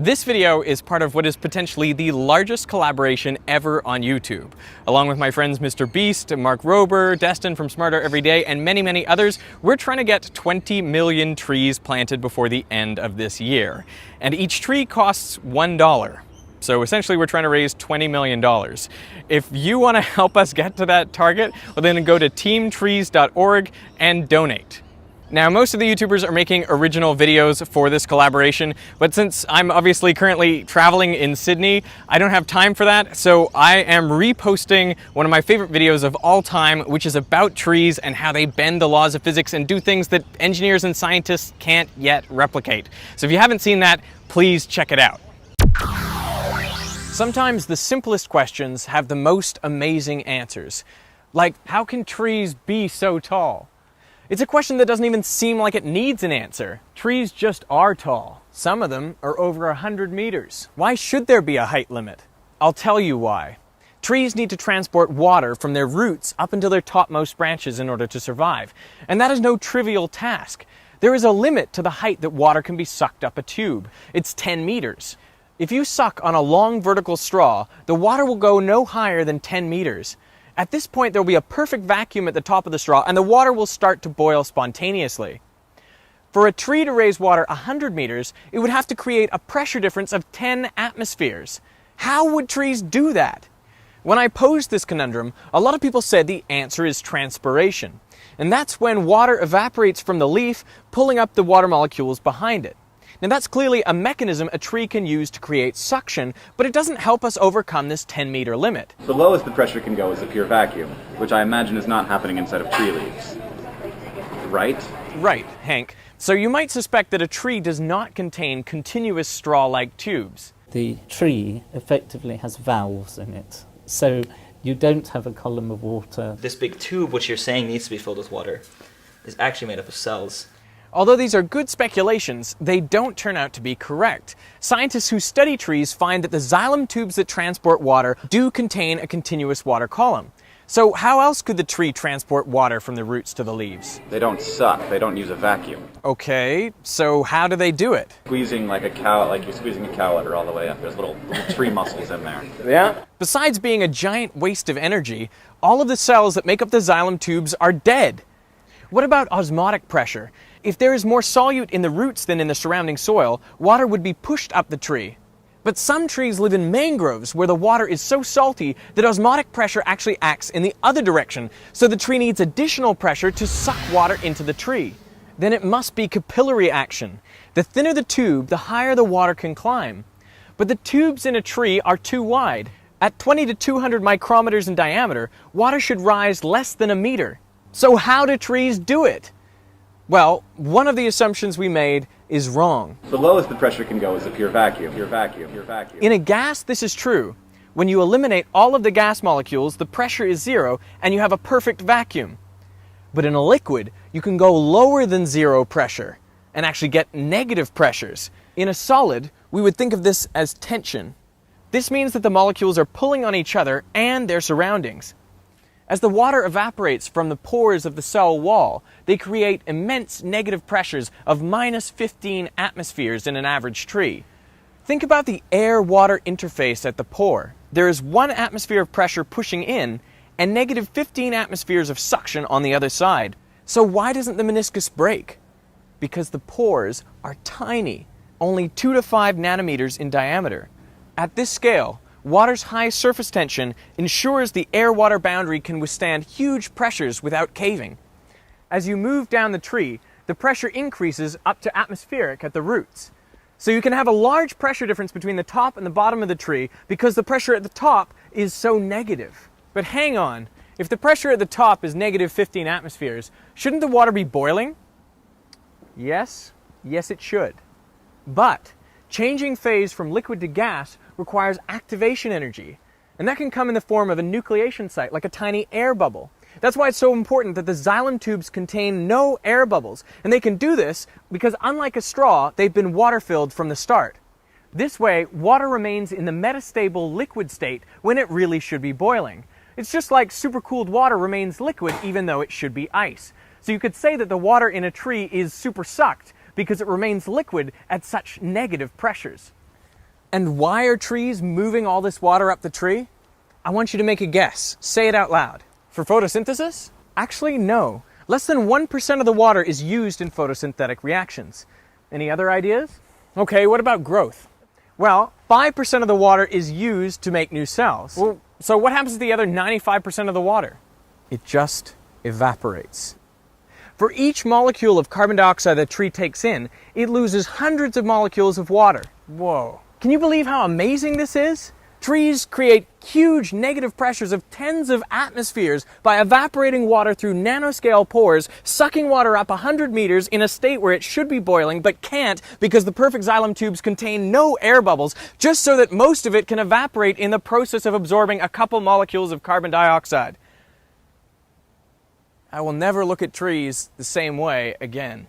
This video is part of what is potentially the largest collaboration ever on YouTube. Along with my friends Mr. Beast, Mark Rober, Destin from Smarter Every Day, and many, many others, we're trying to get 20 million trees planted before the end of this year. And each tree costs $1. So essentially we're trying to raise $20 million. If you want to help us get to that target, well then go to teamtrees.org and donate. Now, most of the YouTubers are making original videos for this collaboration, but since I'm obviously currently traveling in Sydney, I don't have time for that, so I am reposting one of my favorite videos of all time, which is about trees and how they bend the laws of physics and do things that engineers and scientists can't yet replicate. So if you haven't seen that, please check it out. Sometimes the simplest questions have the most amazing answers. Like, how can trees be so tall? It's a question that doesn't even seem like it needs an answer. Trees just are tall. Some of them are over 100 meters. Why should there be a height limit? I'll tell you why. Trees need to transport water from their roots up until their topmost branches in order to survive. And that is no trivial task. There is a limit to the height that water can be sucked up a tube. It's 10 meters. If you suck on a long vertical straw, the water will go no higher than 10 meters. At this point, there will be a perfect vacuum at the top of the straw, and the water will start to boil spontaneously. For a tree to raise water 100 meters, it would have to create a pressure difference of 10 atmospheres. How would trees do that? When I posed this conundrum, a lot of people said the answer is transpiration. And that's when water evaporates from the leaf, pulling up the water molecules behind it. Now that's clearly a mechanism a tree can use to create suction, but it doesn't help us overcome this 10-meter limit. The lowest the pressure can go is a pure vacuum, which I imagine is not happening inside of tree leaves. Right? Right, Hank. So you might suspect that a tree does not contain continuous straw-like tubes. The tree effectively has valves in it, so you don't have a column of water. This big tube, which you're saying needs to be filled with water, is actually made up of cells. Although these are good speculations, they don't turn out to be correct. Scientists who study trees find that the xylem tubes that transport water do contain a continuous water column. So how else could the tree transport water from the roots to the leaves? They don't suck, they don't use a vacuum. Okay, so how do they do it? Squeezing like a cow, like you're squeezing a cow udder all the way up. There's little tree muscles in there. Yeah. Besides being a giant waste of energy, all of the cells that make up the xylem tubes are dead. What about osmotic pressure? If there is more solute in the roots than in the surrounding soil, water would be pushed up the tree. But some trees live in mangroves where the water is so salty that osmotic pressure actually acts in the other direction, so the tree needs additional pressure to suck water into the tree. Then it must be capillary action. The thinner the tube, the higher the water can climb. But the tubes in a tree are too wide. At 20 to 200 micrometers in diameter, water should rise less than a meter. So how do trees do it? Well, one of the assumptions we made is wrong. The lowest the pressure can go is a pure vacuum. In a gas, this is true. When you eliminate all of the gas molecules, the pressure is zero, and you have a perfect vacuum. But in a liquid, you can go lower than zero pressure, and actually get negative pressures. In a solid, we would think of this as tension. This means that the molecules are pulling on each other and their surroundings. As the water evaporates from the pores of the cell wall, they create immense negative pressures of minus 15 atmospheres in an average tree. Think about the air-water interface at the pore. There is 1 atmosphere of pressure pushing in and negative 15 atmospheres of suction on the other side. So why doesn't the meniscus break? Because the pores are tiny, only 2 to 5 nanometers in diameter. At this scale, water's high surface tension ensures the air-water boundary can withstand huge pressures without caving. As you move down the tree, the pressure increases up to atmospheric at the roots. So you can have a large pressure difference between the top and the bottom of the tree because the pressure at the top is so negative. But hang on, if the pressure at the top is negative 15 atmospheres, shouldn't the water be boiling? Yes, it should. But changing phase from liquid to gas requires activation energy, and that can come in the form of a nucleation site, like a tiny air bubble. That's why it's so important that the xylem tubes contain no air bubbles, and they can do this because unlike a straw, they've been water-filled from the start. This way, water remains in the metastable liquid state when it really should be boiling. It's just like supercooled water remains liquid even though it should be ice. So you could say that the water in a tree is supersucked because it remains liquid at such negative pressures. And why are trees moving all this water up the tree? I want you to make a guess. Say it out loud. For photosynthesis? Actually, no. Less than 1% of the water is used in photosynthetic reactions. Any other ideas? Okay, what about growth? Well, 5% of the water is used to make new cells. Well, so what happens to the other 95% of the water? It just evaporates. For each molecule of carbon dioxide the tree takes in, it loses hundreds of molecules of water. Whoa. Can you believe how amazing this is? Trees create huge negative pressures of tens of atmospheres by evaporating water through nanoscale pores, sucking water up 100 meters in a state where it should be boiling but can't because the perfect xylem tubes contain no air bubbles, just so that most of it can evaporate in the process of absorbing a couple molecules of carbon dioxide. I will never look at trees the same way again.